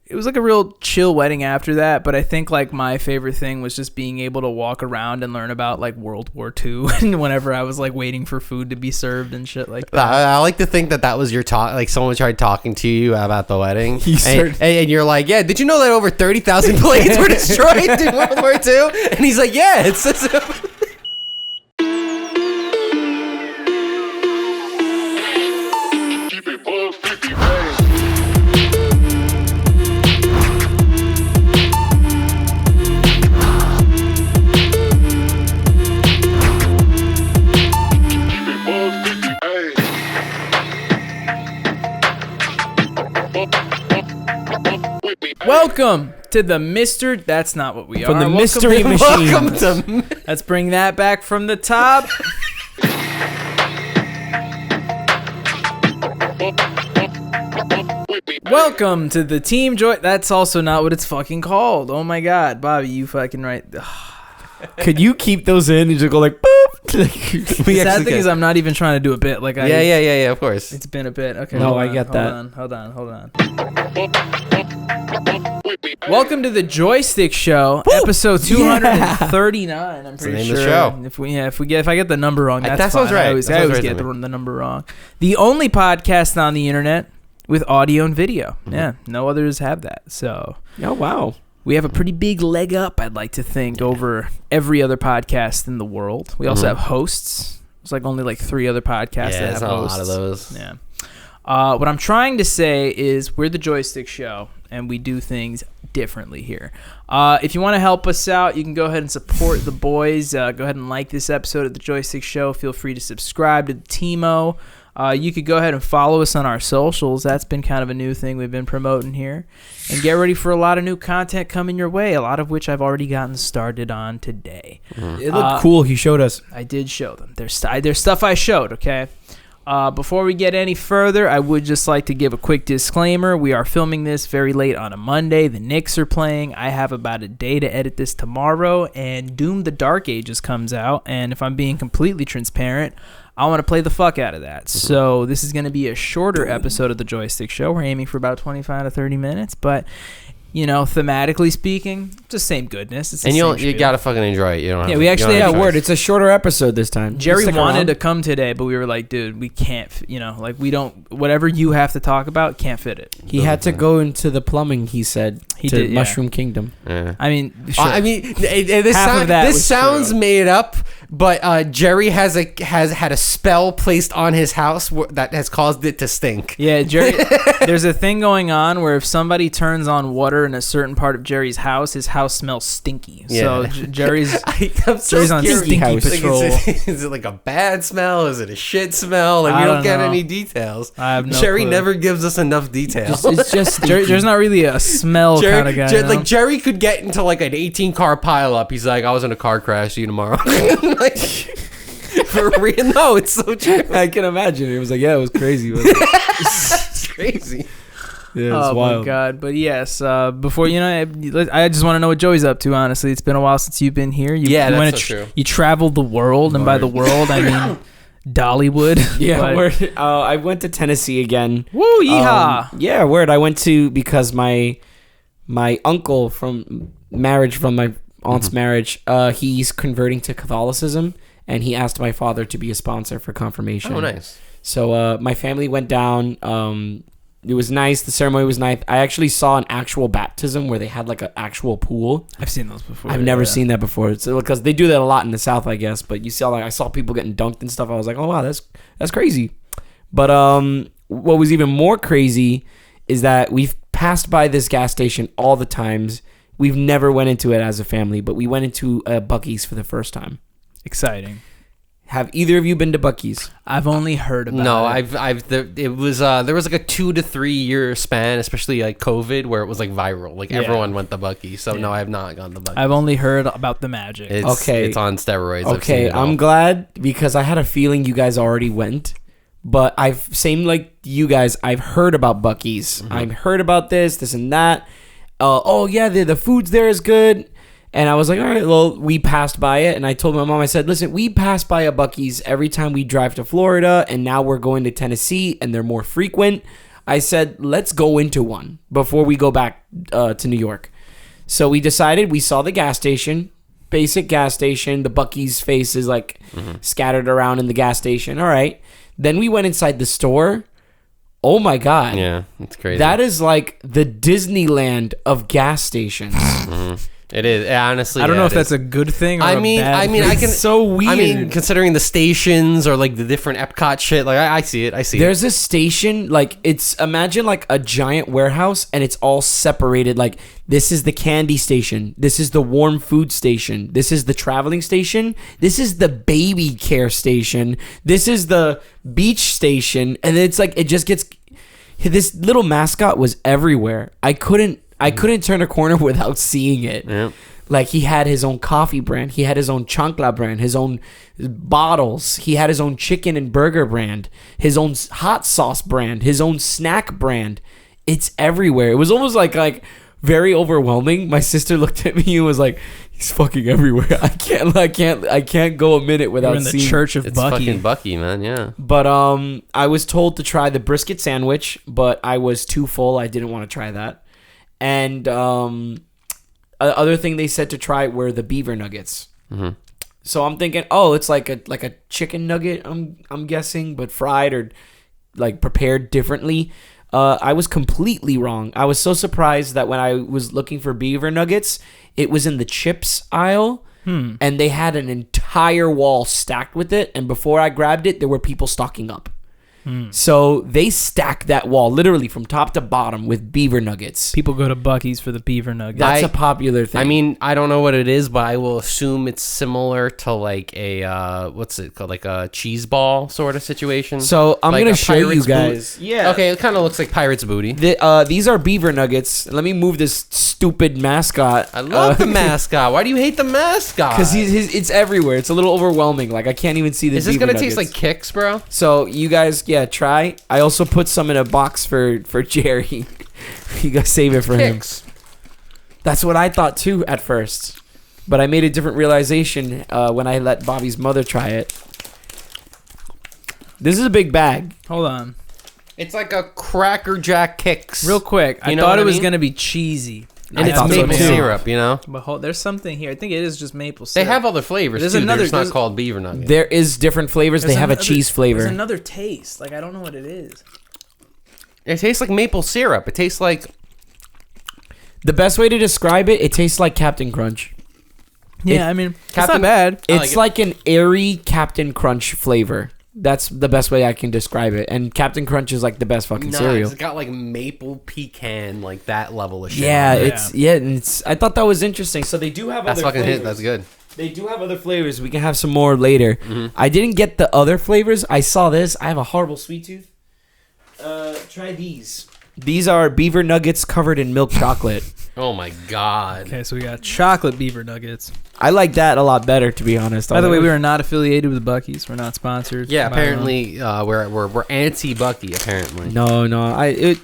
it was like a real chill wedding after that. But I think like my favorite thing was just being able to walk around and learn about like World War II and whenever I was like waiting for food to be served and shit like that. I like to think that was your talk. Like someone tried talking to you about the wedding, and you're like, yeah, did you know that over 30,000 planes were destroyed in World War II? And he's like, yeah, it's Welcome to the Mr. That's not what we are. From the Mystery Machine. Welcome to. Let's bring that back from the top. Welcome to the Team Joy. That's also not what it's fucking called. Oh my god, Bobby, you fucking right. Could you keep those in and just go like boop? The sad thing is I'm not even trying to do a bit. Like Yeah, of course. It's been a bit. Okay. No, I get that. Hold on. Welcome to the Joystick Show, episode 239. I'm pretty name of sure. the show. If I get the number wrong, that's that fine. sounds right. I always That sounds right get to me. the number wrong. The only podcast on the internet with audio and video. Mm-hmm. Yeah, no others have that. So, Oh wow. we have a pretty big leg up, I'd like to think, over every other podcast in the world. We also have hosts. There's like only like 3 other podcasts that have there's not hosts. a lot of those. Yeah. What I'm trying to say is we're the Joystick Show, and we do things differently here. If you want to help us out, you can go ahead and support the boys. Go ahead and like this episode of the Joystick Show. Feel free to subscribe to the Teemo. You could go ahead and follow us on our socials. That's been kind of a new thing we've been promoting here. And get ready for a lot of new content coming your way, a lot of which I've already gotten started on today. It looked cool. He showed us. I did show them. There's stuff I showed, okay? Before we get any further, I would just like to give a quick disclaimer. We are filming this very late on a Monday. The Knicks are playing. I have about a day to edit this tomorrow, and Doom the Dark Ages comes out. And if I'm being completely transparent, I want to play the fuck out of that. So this is going to be a shorter episode of the Joystick Show. We're aiming for about 25 to 30 minutes, but you know, thematically speaking, it's the same goodness. It's the And same you gotta fucking enjoy it. You don't. We actually have have a Word. choice. It's a shorter episode this time. Jerry Stick wanted around. to come today, but we were like, dude, we can't, we don't, whatever you have to talk about, can't fit it. He had to go into the plumbing. He said He to did, yeah. Mushroom Kingdom. Yeah. I mean, sure. This of that was sounds true. made up, but Jerry has had a spell placed on his house that has caused it to stink. Yeah, Jerry, there's a thing going on where if somebody turns on water in a certain part of Jerry's house, his house smells stinky. Yeah. So Jerry's I'm so Jerry's on scared. stinky house. Like, patrol. is it like a bad smell? Is it a shit smell? Like, I we don't don't get know. any details. I have no Jerry clue. never gives us enough details. It's just There's not really a smell kind of guy. you know? Like Jerry could get into like an 18-car pileup. He's like, I was in a car crash. See you tomorrow. Like, for real? No, it's so true. I can imagine. It was like, yeah, it was crazy. It's crazy. Yeah, it's Oh wild. my god! But yes, before I just want to know what Joey's up to. Honestly, it's been a while since you've been here. Yeah, you that's so true. You traveled the world, and by the world, I mean Dollywood. Yeah, But- word. I went to Tennessee again. Woo, yeehaw! Yeah, word. I went to because my uncle from my aunt's marriage, he's converting to Catholicism, and he asked my father to be a sponsor for confirmation. Oh, nice. So my family went down. It was nice. The ceremony was nice. I actually saw an actual baptism where they had like an actual pool. I've seen those before. I've never seen that before. So because they do that a lot in the South, I guess. But you saw I saw people getting dunked and stuff. I was like, oh wow, that's crazy. But what was even more crazy is that we've passed by this gas station all the times. We've never went into it as a family, but we went into Buc-ee's for the first time. Exciting. Have either of you been to Buc-ee's? I've only heard about No, it. it was there was like a 2 to 3 year span, especially like COVID, where it was like viral. Like Yeah. everyone went to Buc-ee. So no, I have not gone to Buc-ee. I've only heard about the magic. Okay. It's on steroids. I've seen Okay, it all. I'm glad because I had a feeling you guys already went. But same like you guys, I've heard about Buc-ee's. I've heard about this and that. Oh yeah, the food's there is good. And I was like, all right, well, we passed by it. And I told my mom, I said, listen, we pass by a Buc-ee's every time we drive to Florida. And now we're going to Tennessee and they're more frequent. I said, let's go into one before we go back to New York. So we decided, we saw the gas station, basic gas station. The Buc-ee's face is like scattered around in the gas station. All right. Then we went inside the store. Oh my God. Yeah, it's crazy. That is like the Disneyland of gas stations. It is, honestly. I don't know if that's a good thing or I a mean, bad I thing. can. It's so weird. I mean, considering the stations or like the different Epcot shit, like I see it. I see There's a station, like it's, imagine like a giant warehouse and it's all separated. Like this is the candy station. This is the warm food station. This is the traveling station. This is the baby care station. This is the beach station. And it's like, it just gets, this little mascot was everywhere. I couldn't turn a corner without seeing it. Yep. Like he had his own coffee brand. He had his own chancla brand, his own bottles. He had his own chicken and burger brand, his own hot sauce brand, his own snack brand. It's everywhere. It was almost like very overwhelming. My sister looked at me and was like, he's fucking everywhere. I can't go a minute without We're in the seeing. church of It's Buc-ee. fucking Buc-ee, man. Yeah. But I was told to try the brisket sandwich, but I was too full. I didn't want to try that. And other thing they said to try were the beaver nuggets. Mm-hmm. So I'm thinking, oh, it's like a chicken nugget. I'm guessing, but fried or like prepared differently. I was completely wrong. I was so surprised that when I was looking for beaver nuggets, it was in the chips aisle, and they had an entire wall stacked with it. And before I grabbed it, there were people stocking up. So they stack that wall literally from top to bottom with beaver nuggets. People go to Buc-ee's for the beaver nuggets. That's a popular thing. I mean, I don't know what it is, but I will assume it's similar to like a what's it called, like a cheese ball sort of situation. So I'm Like gonna a show you pirate's guys. boot. Yeah. Okay, it kind of looks like pirate's booty. These are beaver nuggets. Let me move this stupid mascot. I love the mascot. Why do you hate the mascot? Because it's everywhere. It's a little overwhelming. Like I can't even see the. Is this beaver gonna nuggets. taste like Kicks, bro? So you guys, try. I also put some in a box for Jerry. You gotta save it for Kicks. him. That's what I thought too at first, but I made a different realization when I let Bobby's mother try it. This is a big bag. Hold on. It's like a Cracker Jack Kicks. Real quick. I You know thought what it I was mean? going to be cheesy. And I it's thought so maple too. syrup, you know? But there's something here. I think it is just maple They syrup. have other flavors There's too. another- They're just not there's- called beaver nuggets. There is different flavors. They have a cheese flavor. There's another taste. Like, I don't know what it is. It tastes like maple syrup. It tastes like... The best way to describe it, it tastes like Captain Crunch. Yeah, I mean, it's Captain- not bad. I like It's it. like an airy Captain Crunch flavor. That's the best way I can describe it. And Captain Crunch is like the best fucking cereal. It's got like maple pecan, like that level of shit. Yeah, on it. it's I thought that was interesting. So they do have That's other fucking flavors. hit. That's good. They do have other flavors. We can have some more later. Mm-hmm. I didn't get the other flavors. I saw this. I have a horrible sweet tooth. Try these. These are beaver nuggets covered in milk chocolate. Oh my god. Okay, so we got chocolate beaver nuggets. I like that a lot better, to be honest. By the way, we are not affiliated with Buc-ee's. We're not sponsored. Yeah, by apparently we're anti Buc-ee. Apparently. No.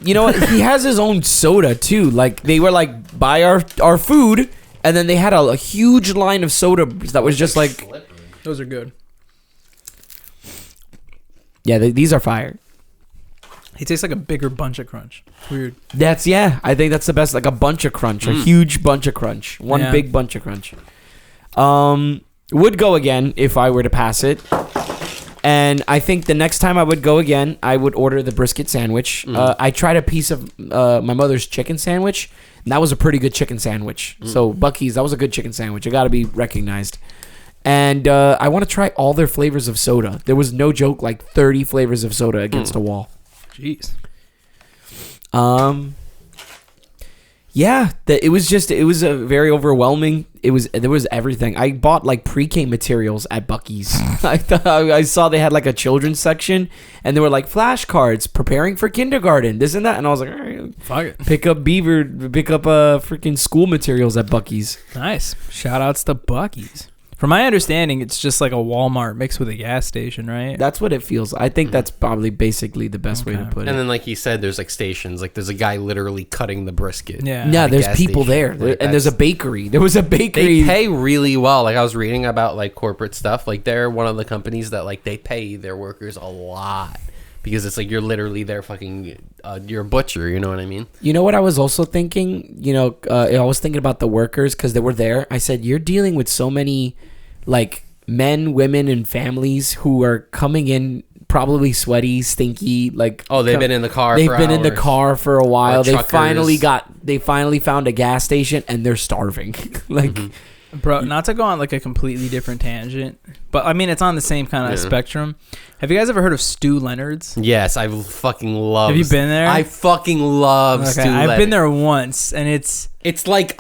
You know what? He has his own soda too. Like they were like, buy our food, and then they had a huge line of soda that was just like, them. Those are good. yeah, these are fire. He tastes like a bigger bunch of crunch. Weird. I think that's the best. Like a bunch of crunch, a huge bunch of crunch, one Yeah. big bunch of crunch. Would go again if I were to pass it. And I think the next time I would go again, I would order the brisket sandwich. I tried a piece of my mother's chicken sandwich, and that was a pretty good chicken sandwich. So Buc-ee's, that was a good chicken sandwich. It got to be recognized. And I want to try all their flavors of soda. There was no joke, like 30 flavors of soda against a wall. Jeez. Yeah, it was a very overwhelming. There was everything. I bought like pre-K materials at Buc-ee's. I saw they had like a children's section, and they were like flashcards preparing for kindergarten, this and that, and I was like, all right, Fuck it. pick up freaking school materials at Buc-ee's. Nice. Shout outs to Buc-ee's. From my understanding, it's just like a Walmart mixed with a gas station, right? That's what it feels. I think that's probably basically the best way to Okay. put it. And then, like you said, there's like stations. Like there's a guy literally cutting the brisket. Yeah. yeah, at a there's gas people station. there, Like, and there's a that's- bakery. There was a bakery. They pay really well. Like I was reading about like corporate stuff. Like they're one of the companies that like they pay their workers a lot because it's like you're literally there fucking you're a butcher, you know what I mean? You know what I was also thinking? I was thinking about the workers because they were there. I said, you're dealing with so many like men, women, and families who are coming in probably sweaty, stinky, like they've been in the car they've for been hours. in the car for a while. Or They truckers. finally found a gas station and they're starving. Like Bro, not to go on like a completely different tangent, but I mean it's on the same kind of spectrum. Have you guys ever heard of Stu Leonard's? Yes, I fucking love. Have you been there? I fucking love Stu I've Leonard. been there once, and it's like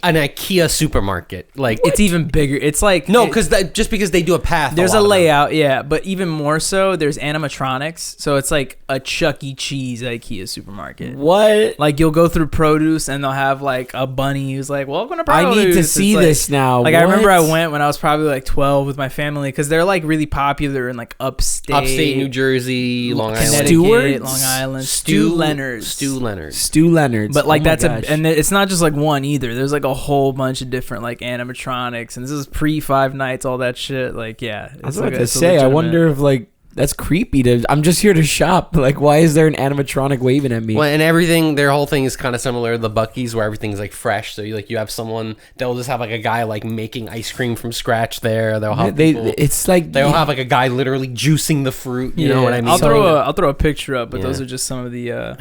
an IKEA supermarket. Like it's even bigger. It's like because just because they do a path. there's lot a of them. layout, yeah, but even more so, there's animatronics. So it's like a Chuck E. Cheese IKEA supermarket. what? Like you'll go through produce, and they'll have like a bunny who's like, "Welcome to produce." I need to It's see like- this now. Like I remember I What? went when I was probably like 12 with my family because they're like really popular in like upstate New Jersey, Long Island. Connecticut, Stewart's? Long Island, Stu Leonard's. Stu Leonard's. Stu Leonard's. But like Oh my that's gosh. and it's not just like one either. There's like a whole bunch of different like animatronics, and this is pre Five Nights, all that shit. Like yeah, I was like about to it's a say, I legitimate- wonder if like that's creepy. I'm just here to shop. Like, why is there an animatronic waving at me? Well, and everything, their whole thing is kind of similar to the Buc-ee's, where everything's like fresh. So you have someone, they'll just have like a guy like making ice cream from scratch there. They'll have It's like they'll have like a guy literally juicing the fruit. You know what I mean? I'll So- throw a picture up, but Yeah. those are just some of the.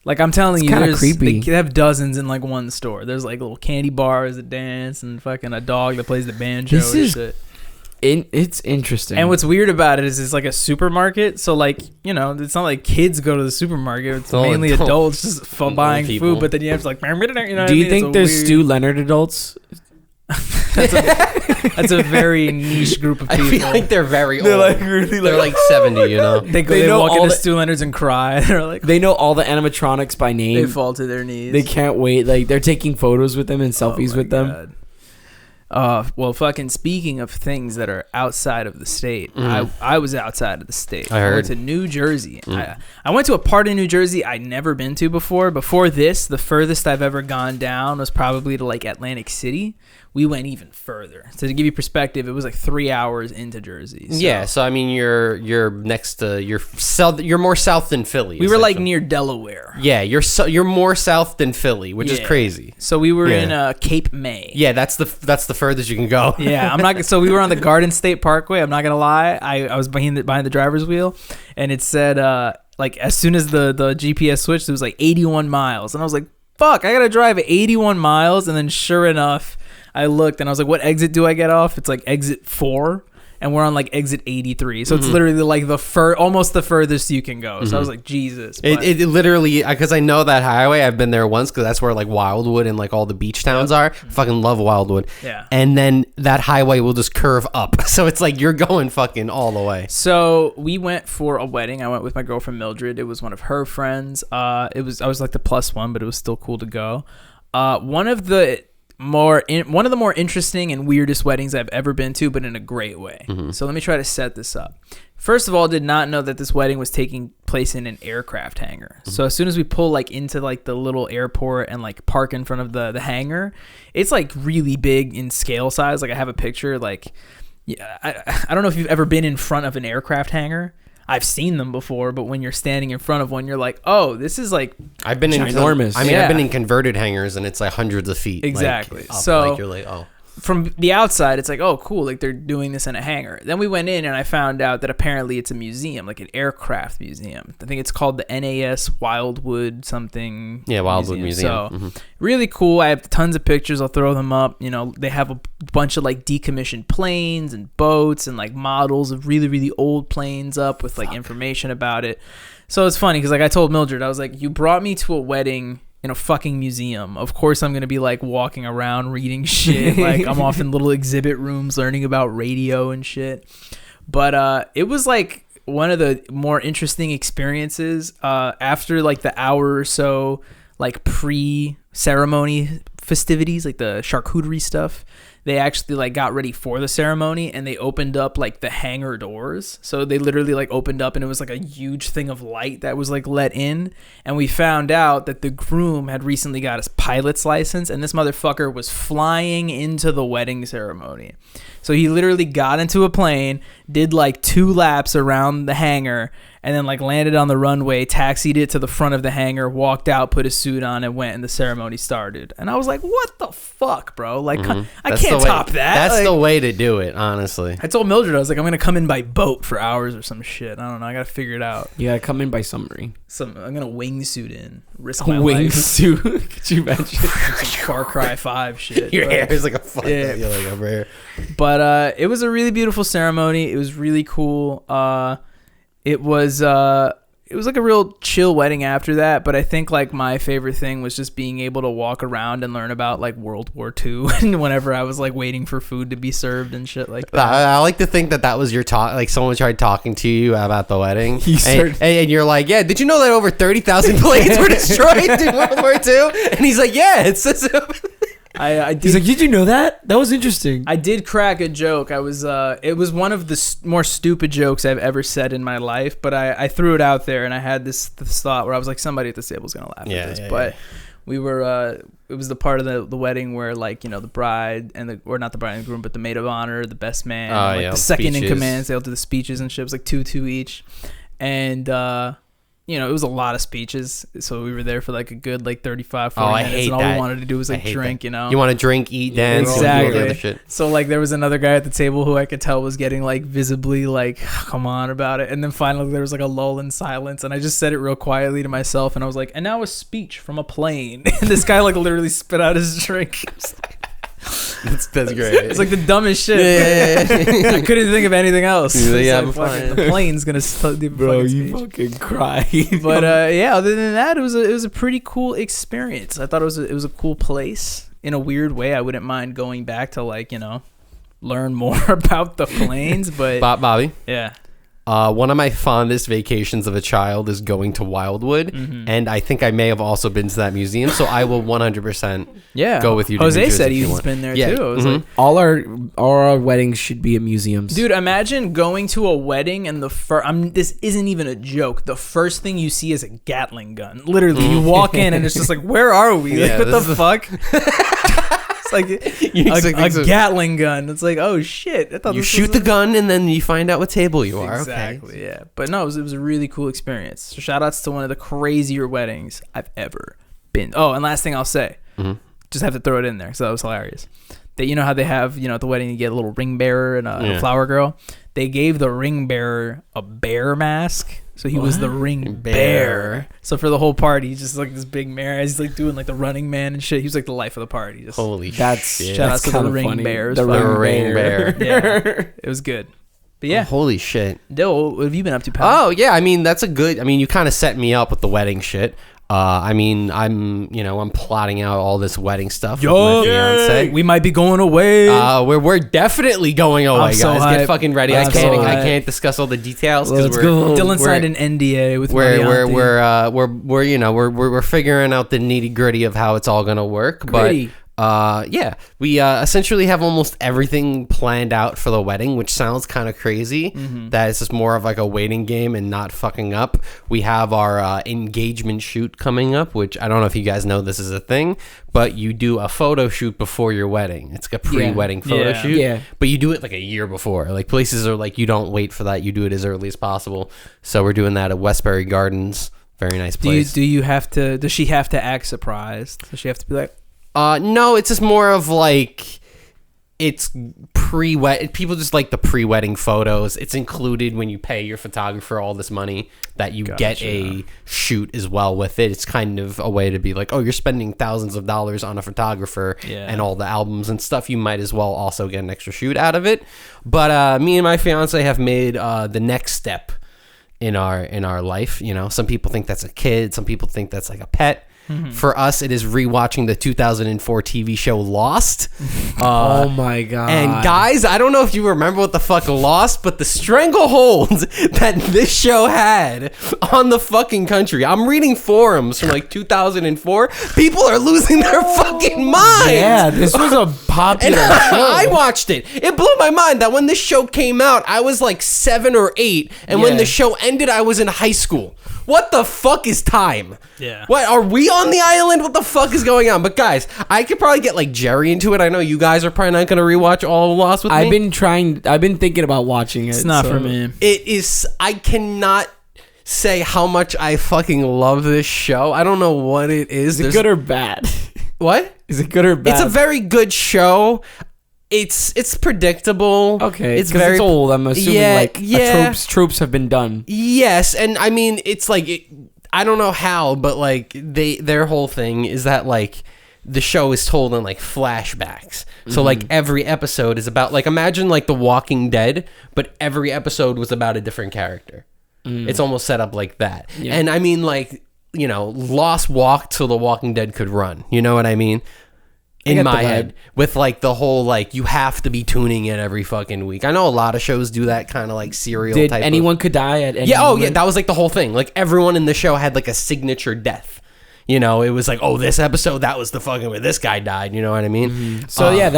Like I'm telling It's you, kinda there's creepy. they have dozens in like one store. There's like little candy bars that dance and fucking a dog that plays the banjo. This and is shit. it's interesting. And what's weird about it is it's like a supermarket. So like it's not like kids go to the supermarket. It's all mainly adult- adults just for old buying people. food. But then you have to like, you know what I do you mean? think It's a there's weird- Stu Leonard adults? That's a very niche group of I people. feel like they're very old. really They're like 70, you know? they know walk all into the- Stu Leonard's and cry. They're like, They know all the animatronics by name. they fall to their knees. They can't wait. Like they're taking photos with them and selfies Oh my with them. God. Well, fucking speaking of things that are outside of the state, I was outside of the state. I heard. went to New Jersey. I went to a part of New Jersey I'd never been to before. Before this, the furthest I've ever gone down was probably to like Atlantic City. We went even further. So to give you perspective, it was like 3 hours into Jersey. So Yeah, so I mean, you're next to you're more south than Philly. we were like essentially. near Delaware. Yeah, you're more south than Philly, which is Yeah. crazy. So we were Yeah. in Cape May. Yeah, that's the furthest you can go. Yeah, I'm not. So we were on the Garden State Parkway. I'm not gonna lie. I was behind the driver's wheel, and it said like as soon as the GPS switched, it was like 81 miles, and I was like, "Fuck, I gotta drive 81 miles." And then sure enough, I looked and I was like, "What exit do I get off?" It's like exit 4. And we're on like exit 83, so it's literally like almost the furthest you can go. So I was like, Jesus. But It literally, because I know that highway. I've been there once because that's where like Wildwood and like all the beach towns are. Fucking love Wildwood. Yeah. And then that highway will just curve up. So it's like you're going fucking all the way. So we went for a wedding. I went with my girlfriend Mildred. It was one of her friends. I was like the plus one, but it was still cool to go. One of the more interesting and weirdest weddings I've ever been to, but in a great way. So let me try to set this up. First of all, did not know that this wedding was taking place in an aircraft hangar. So as soon as we pull like into like the little airport and like park in front of the hangar, it's like really big in scale size. Like I have a picture. Like, yeah, I don't know if you've ever been in front of an aircraft hangar. I've seen them before, but when you're standing in front of one, you're like, oh, this is like I've been Ginormous. I've Yeah. been in converted hangars and it's like hundreds of feet. like, Exactly. up. So- like, you're like, oh. from the outside, it's like, oh, cool. Like they're doing this in a hangar. Then we went in and I found out that apparently it's a museum, like an aircraft museum. I think it's called the NAS Wildwood something. Yeah, Wildwood Museum. So really cool. I have tons of pictures. I'll throw them up. You know, they have a bunch of like decommissioned planes and boats and like models of really, really old planes up with like information about it. So it's funny because like I told Mildred, I was like, you brought me to a wedding in a fucking museum. Of course I'm gonna be like walking around reading shit. Like I'm off in little exhibit rooms learning about radio and shit. But it was like one of the more interesting experiences after like the hour or so like pre-ceremony festivities, like the charcuterie stuff. they actually like got ready for the ceremony, and they opened up like the hangar doors. So they literally like opened up, and it was like a huge thing of light that was like let in. And we found out that the groom had recently got his pilot's license, and this motherfucker was flying into the wedding ceremony. So he literally got into a plane, did like 2 laps around the hangar, and then like landed on the runway, taxied it to the front of the hangar, walked out, put his suit on, and went, and the ceremony started. And I was like, what the fuck, bro? Like, I can't top that. That's like, the way to do it, honestly. I told Mildred, I was like, I'm going to come in by boat for hours or some shit. I don't know. I got to figure it out. You gotta come in by submarine. I'm going to wingsuit in. Risk my life. Wingsuit. Could you imagine? Some Far Cry 5 shit. Your hair is like a fuck. Yeah. You're like over here. But it was a really beautiful ceremony. It was really cool. It was like a real chill wedding after that, but I think like my favorite thing was just being able to walk around and learn about like World War II and whenever I was like waiting for food to be served and shit like that. I like to think that was your talk. Like someone tried talking to you about the wedding, and you're like, yeah, did you know that over 30,000 planes were destroyed in World War II? And he's like, yeah, it's just. I did, He's like, did you know that? That was interesting. I did crack a joke. It was one of the more stupid jokes I've ever said in my life, but I threw it out there, and I had this thought where I was like, somebody at this table is gonna laugh at this. But we were, it was the part of the wedding where like, you know, the bride and or not the bride and the groom, but the maid of honor, the best man, like the second in command, they'll do the speeches and shit. It was like 2 each, and you know, it was a lot of speeches, so we were there for like a good like 35, 40 minutes, and all we wanted to do was like drink, that. You know? You want to drink, eat, dance, exactly. all the shit. So like there was another guy at the table who I could tell was getting like visibly like, come on about it, and then finally there was like a lull in silence, and I just said it real quietly to myself, and I was like, and now a speech from a plane, and this guy like literally spit out his drink. That's great. It's like the dumbest shit. Yeah. I couldn't think of anything else. Yeah, like, the plane's gonna do Bro, you fucking cry. But yeah, other than that, it was a pretty cool experience. I thought it was a cool place in a weird way. I wouldn't mind going back to like, you know, learn more about the planes. But Bobby, yeah. One of my fondest vacations of a child is going to Wildwood, and I think I may have also been to that museum, so I will 100% go with you. To Jose said he's been there too. I was like, all our weddings should be at museums. Dude, imagine going to a wedding and this isn't even a joke. The first thing you see is a Gatling gun. Literally, you walk in and it's just like, where are we? Like, what the fuck? It's like a Gatling gun. It's like, oh shit! I thought you shoot the gun and then you find out what table you are. Exactly. Okay. Yeah. But no, it was a really cool experience. So shout outs to one of the crazier weddings I've ever been. Oh, and last thing I'll say, just have to throw it in there. So that was hilarious. That, you know how they have, you know, at the wedding you get a little ring bearer and a flower girl. They gave the ring bearer a bear mask. So he was the ring bear. So for the whole party, he's just like this big mare. He's like doing like the Running Man and shit. He was like the life of the party. Just, holy shit. Shout out to the ring bears. The ring bear. Yeah, it was good. But yeah. Holy shit. Dill, what have you been up to, pal? Oh, yeah. I mean, you kind of set me up with the wedding shit. I mean, I'm plotting out all this wedding stuff with my fiance. We might be going away. We're definitely going away, guys. So Get fucking ready. I can't discuss all the details because Dylan signed an NDA with we're figuring out the nitty gritty of how it's all gonna work. Gritty. But we essentially have almost everything planned out for the wedding, which sounds kind of crazy. That it's just more of like a waiting game and not fucking up. We have our engagement shoot coming up, which I don't know if you guys know this is a thing, but you do a photo shoot before your wedding. It's like a pre-wedding photo shoot. Yeah. But you do it like a year before. Like places are like, you don't wait for that. You do it as early as possible. So we're doing that at Westbury Gardens. Very nice place. Does she have to act surprised? Does she have to be like, no, it's just more of like, it's pre-wed. People just like the pre-wedding photos. It's included when you pay your photographer all this money that you get a shoot as well with it. It's kind of a way to be like, oh, you're spending thousands of dollars on a photographer and all the albums and stuff. You might as well also get an extra shoot out of it. But me and my fiance have made the next step in our life. You know, some people think that's a kid. Some people think that's like a pet. For us, it is rewatching the 2004 TV show Lost. Oh my god! And guys, I don't know if you remember what the fuck Lost, but the stranglehold that this show had on the fucking country. I'm reading forums from like 2004. People are losing their fucking minds. Yeah, this was a popular And show. I watched it. It blew my mind that when this show came out, I was like 7 or 8, and when Yeah. the show ended, I was in high school. What the fuck is time? Yeah. What, are we on the island? What the fuck is going on? But guys, I could probably get like Jerry into it. I know you guys are probably not going to rewatch all of Lost with me. I've been thinking about watching it. It's not for me. It is. I cannot say how much I fucking love this show. I don't know what it is. Is it good or bad? What? Is it good or bad? It's a very good show. It's predictable. Okay, It's 'cause very it's old. I'm assuming yeah. tropes have been done. Yes, and I mean it's like I don't know how, but like their whole thing is that like the show is told in like flashbacks. So like every episode is about like imagine like The Walking Dead, but every episode was about a different character. It's almost set up like that. Yeah. And I mean like, you know, Lost walked so The Walking Dead could run. You know what I mean? In get my the head, with like the whole like you have to be tuning in every fucking week. I know a lot of shows do that kind of like serial Did type anyone could die at any yeah, oh yeah, moment? that was like the whole thing. Like everyone in the show had like a signature death. You know, it was like, oh, this episode, that was the fucking where this guy died. You know what I mean? So yeah,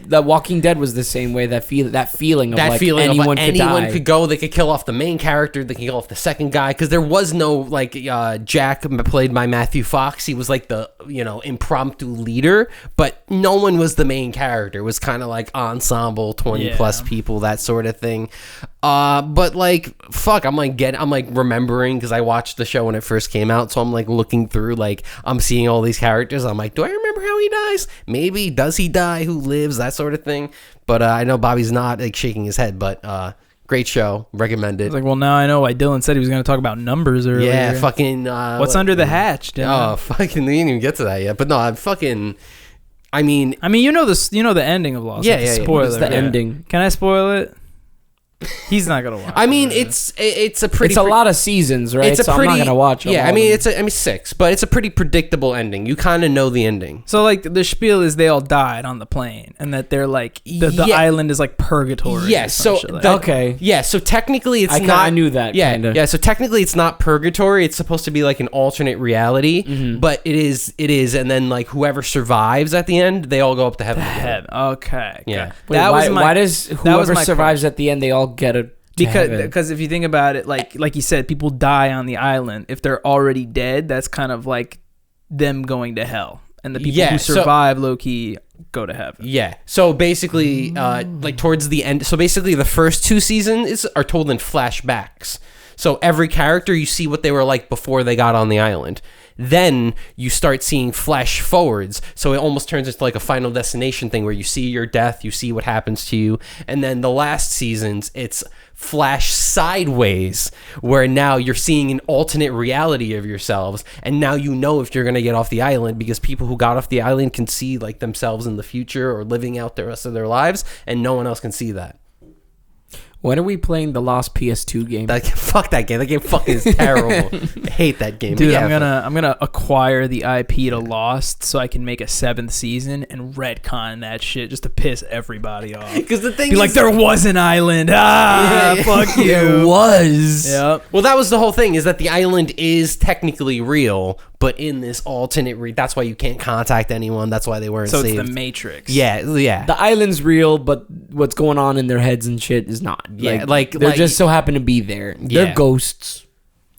that Walking Dead was the same way. That feeling of That like feeling anyone of like could anyone die. could go. They could kill off the main character. They could kill off the second guy because there was no like Jack played by Matthew Fox. He was like the impromptu leader, but no one was the main character. It was kind of like ensemble, 20 plus people, that sort of thing. But like fuck, I'm like remembering because I watched the show when it first came out, so I'm like looking through like I'm seeing all these characters. I'm like, do I remember how he dies? Maybe does he die? Who lives? That sort of thing. But I know Bobby's not like shaking his head. But great show, recommend it. Like, well, now I know why Dylan said he was going to talk about numbers earlier. Yeah, fucking. What's under the hatch, Dylan? Oh, fucking! We didn't even get to that yet. But no, I'm fucking. I mean, you know this. You know the ending of Lost. Yeah, Like, yeah, yeah. Spoiler. It's the ending. Can I spoil it? He's not gonna watch. I mean, it. it's a pretty. It's a lot of seasons, right? It's a so pretty. I'm not gonna watch. Yeah, all I mean, of them. 6, but it's a pretty predictable ending. You kind of know the ending. So like the spiel is they all died on the plane, and that they're like the Yeah. island is like purgatory. Yeah, or some so shit like the- that. Okay. Yeah, so technically it's I not. knew that. Yeah, kinda. yeah. So technically it's not purgatory. It's supposed to be like an alternate reality, but it is. And then like whoever survives at the end, they all go up to heaven. together. Head. Okay. Yeah. okay. Wait, why does that was whoever my survives at the end they all get a because if you think about it, like you said, people die on the island. If they're already dead, that's kind of like them going to hell, and the people Yeah, who so- survive low key go to heaven. Yeah. So basically, like towards the end. So basically, the first 2 seasons are told in flashbacks. So every character, you see what they were like before they got on the island. Then you start seeing flash forwards. So it almost turns into like a Final Destination thing where you see your death, you see what happens to you. And then the last seasons, it's flash sideways where now you're seeing an alternate reality of yourselves. And now you know if you're going to get off the island because people who got off the island can see like themselves in the future or living out the rest of their lives. And no one else can see that. When are we playing the Lost PS2 game? Fuck that game. That game fucking is terrible. I hate that game. Dude, But yeah, I'm gonna acquire the IP to Lost so I can make a 7th season and retcon that shit just to piss everybody off. because the thing Be is, like, there was an island. Fuck you. There was. Yep. well, that was the whole thing, is that the island is technically real, but in this alternate that's why you can't contact anyone. That's why they weren't So saved. it's the Matrix. yeah. The island's real, but what's going on in their heads and shit is not. Yeah, they just so happen to be there. Yeah. They're ghosts.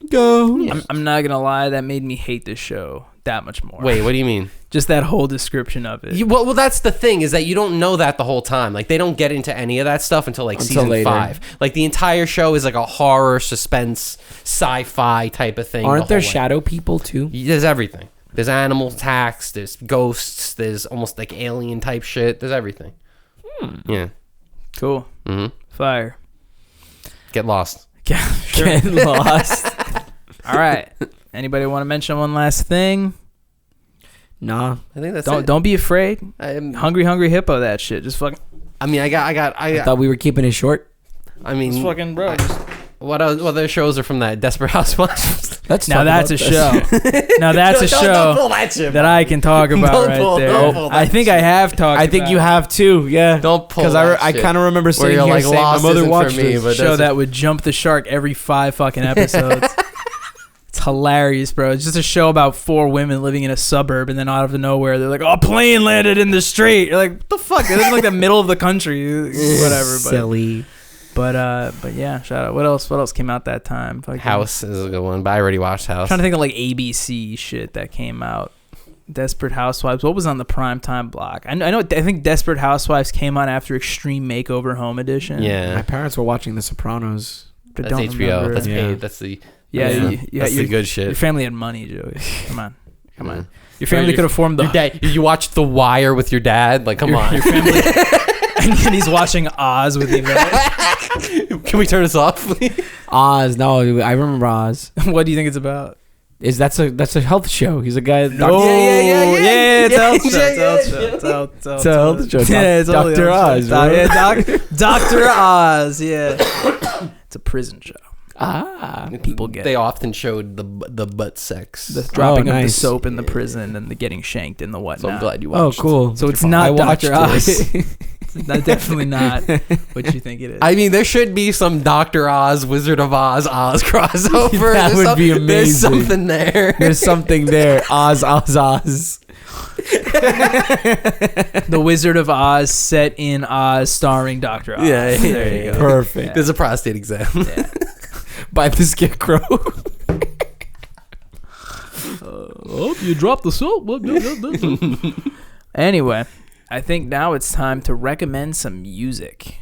Ghosts. I'm not gonna lie, that made me hate this show that much more. Wait, what do you mean? Just that whole description of it. Well, that's the thing, is that you don't know that the whole time. Like, they don't get into any of that stuff until season later. 5. Like, the entire show is like a horror, suspense, sci-fi type of thing. Aren't the there whole way. shadow people too? There's everything. There's animal attacks. There's ghosts. There's almost like alien type shit. There's everything. Yeah. Cool. Mm-hmm. Fire. Get lost. Yeah, sure. Get lost. All right. Anybody want to mention one last thing? Nah. I think that's Don't be afraid. it. Hungry hippo. That shit. Just fucking. I mean, I thought we were keeping it short. I mean, Just fucking bro. what other shows are from that? Desperate Housewives. Let's Now talk that's a about show. Now that's a Don't pull show that shit. that I can talk about Don't right pull- there. don't pull that I think I have talked. I think about you have too. Yeah. Don't pull Because that I shit. kind of remember Where sitting you're here like, saying my Lost mother isn't for watched me, this. but show that's- that would jump the shark every 5 fucking episodes. It's hilarious, bro. It's just a show about 4 women living in a suburb, and then out of nowhere, they're like, "Oh, a plane landed in the street." You're like, "What the fuck?" It's in like the middle of the country, whatever. Silly. But yeah, shout out. What else? What else came out that time? Fucking, House is a good one, but I already watched House. trying to think of like ABC shit that came out. Desperate Housewives. What was on the primetime block? I know. I think Desperate Housewives came on after Extreme Makeover Home Edition. Yeah, My parents were watching The Sopranos. but that's don't HBO. remember. That's Yeah. paid. That's the That's the good Your shit. family had money, Joey. Come on. Yeah. Your family could afford the. Your dad, you watched The Wire with your dad? Like, come on. Your family. And he's watching Oz with you. Can we turn this off? Oz. No, I remember Oz. What do you think it's about? That's a health show. He's a guy. Yeah, it's a health show. It's It's a health show. Yeah, it's totally Dr. a health Oz, show. bro. Yeah, Dr. Oz. Yeah, it's a prison show. People get They often showed the butt sex. the dropping of the nice. soap in the prison and the getting shanked and the whatnot. So I'm glad you Oh, watched. cool. So it's I not watched Dr. Oz. it. It's definitely not what you think it is. I mean, there should be some Dr. Oz, Wizard of Oz crossover. That would be There's amazing. something there. There's something there. Oz. The Wizard of Oz set in Oz starring Dr. Oz. Yeah, There you go. Perfect. There's a prostate exam. Yeah. By the Scarecrow. Oh, you dropped the soap. Anyway, I think now it's time to recommend some music.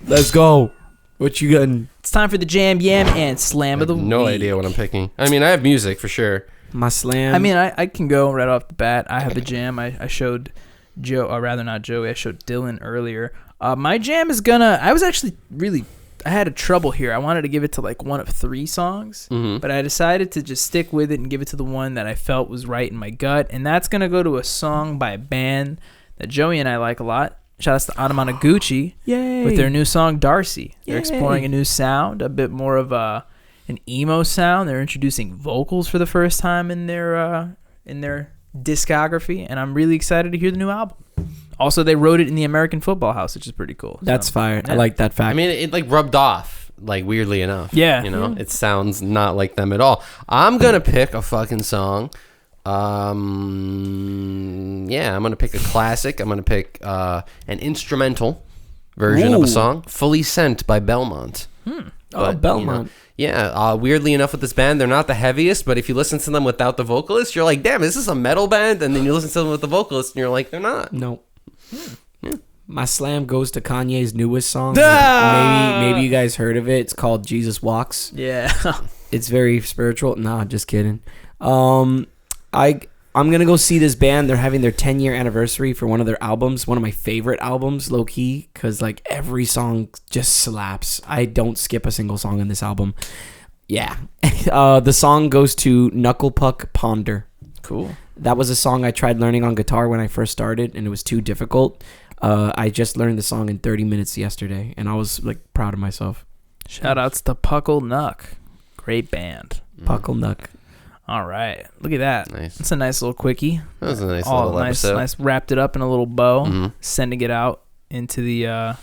Let's go. What you getting? It's time for the Jam Yam and Slam I of the have no Week. idea what I'm picking. I mean, I have music for sure. My slam. I mean, I can go right off the bat. I have a jam. I showed Joe, or rather not Joey, I showed Dylan earlier. My jam is I was actually I had a trouble here. I wanted to give it to like one of 3 songs, but I decided to just stick with it and give it to the one that I felt was right in my gut. And that's going to go to a song by a band that Joey and I like a lot. Shout out to Anamanaguchi Yay. with their new song, Darcie. They're Yay. exploring a new sound, a bit more of an emo sound. They're introducing vocals for the first time in their discography, and I'm really excited to hear the new album. Also, they wrote it in the American Football House, which is pretty cool. That's So, fire. yeah. I like that fact. I mean, it like rubbed off, like weirdly enough. Yeah. You know, it sounds not like them at all. I'm going to pick a fucking song. Yeah, I'm going to pick a classic. I'm going to pick an instrumental version of Ooh. a song, Fully Sent by Belmont. Belmont. Weirdly enough with this band, they're not the heaviest, but if you listen to them without the vocalist, you're like, damn, is this a metal band? And then you listen to them with the vocalist, and you're like, they're not. No. My slam goes to Kanye's newest song. Ah! Maybe you guys heard of it. It's called Jesus Walks. Yeah. It's very spiritual. Nah, just kidding. I'm gonna go see this band. They're having their 10-year anniversary for one of their albums. One of my favorite albums, low key, because like every song just slaps. I don't skip a single song on this album. Yeah. The song goes to Knuckle Puck Ponder. Cool. That was a song I tried learning on guitar when I first started, and it was too difficult. I just learned the song in 30 minutes yesterday, and I was like proud of myself. Shout outs to Puckle Nuck. Great band. Puckle Nuck. All right. Look at that. Nice. It's a nice little quickie. That was a nice All little nice, episode. nice. Wrapped it up in a little bow. Mhm. Sending it out into the, I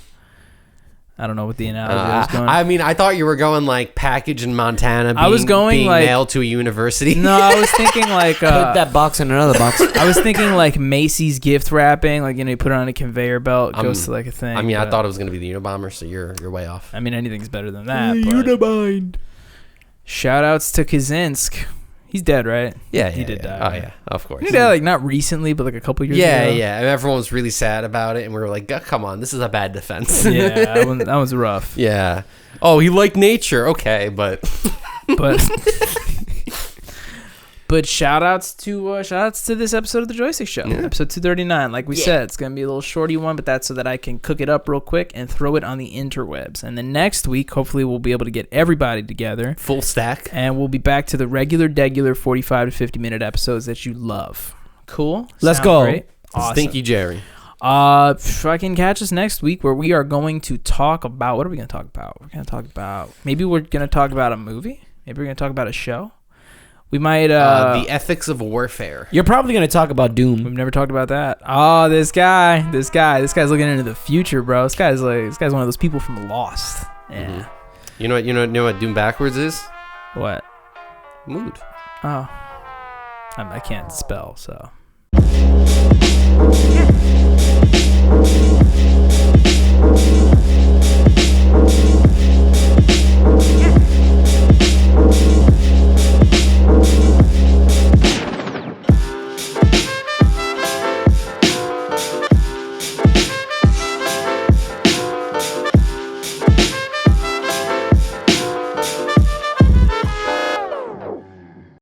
don't know what the analogy I was going. I mean, I thought you were going like package in Montana. I was going, being like- mailed to a university. No, I was thinking like, Put that box in another box. I was thinking like Macy's gift wrapping, like, you know, you put it on a conveyor belt, it goes to like a thing. I mean, I but- thought it was gonna be the Unabomber, so you're way off. I mean, anything's better than that. But shout outs to Kaczynsk. He's dead, right? Yeah, He yeah, did yeah. die, Oh right? yeah, of course. He died like not recently, but like a couple years Yeah, ago. yeah. And everyone was really sad about it, and we were like, "Come on, this is a bad defense." Yeah, that was rough. Yeah. Oh, he liked nature. Okay, but But shout outs to this episode of the Joystick Show, episode 239. Like we said, it's gonna be a little shorty one, but that's so that I can cook it up real quick and throw it on the interwebs. And then next week, hopefully, we'll be able to get everybody together, full stack. and we'll be back to the regular 45 to 50 minute episodes that you love. Cool. Let's Sound go. Great? Awesome. Stinky Jerry. Fucking catch us next week where we are going to talk about. What are we going to talk about? Maybe we're going to talk about a movie. Maybe we're gonna talk about a show. We might. The ethics of warfare. You're probably gonna talk about Doom. We've never talked about that. Oh, this guy's looking into the future, bro. This guy's one of those people from Lost. Yeah. Mm-hmm. You know what Doom backwards is? What? Mood. Oh. I can't spell, so.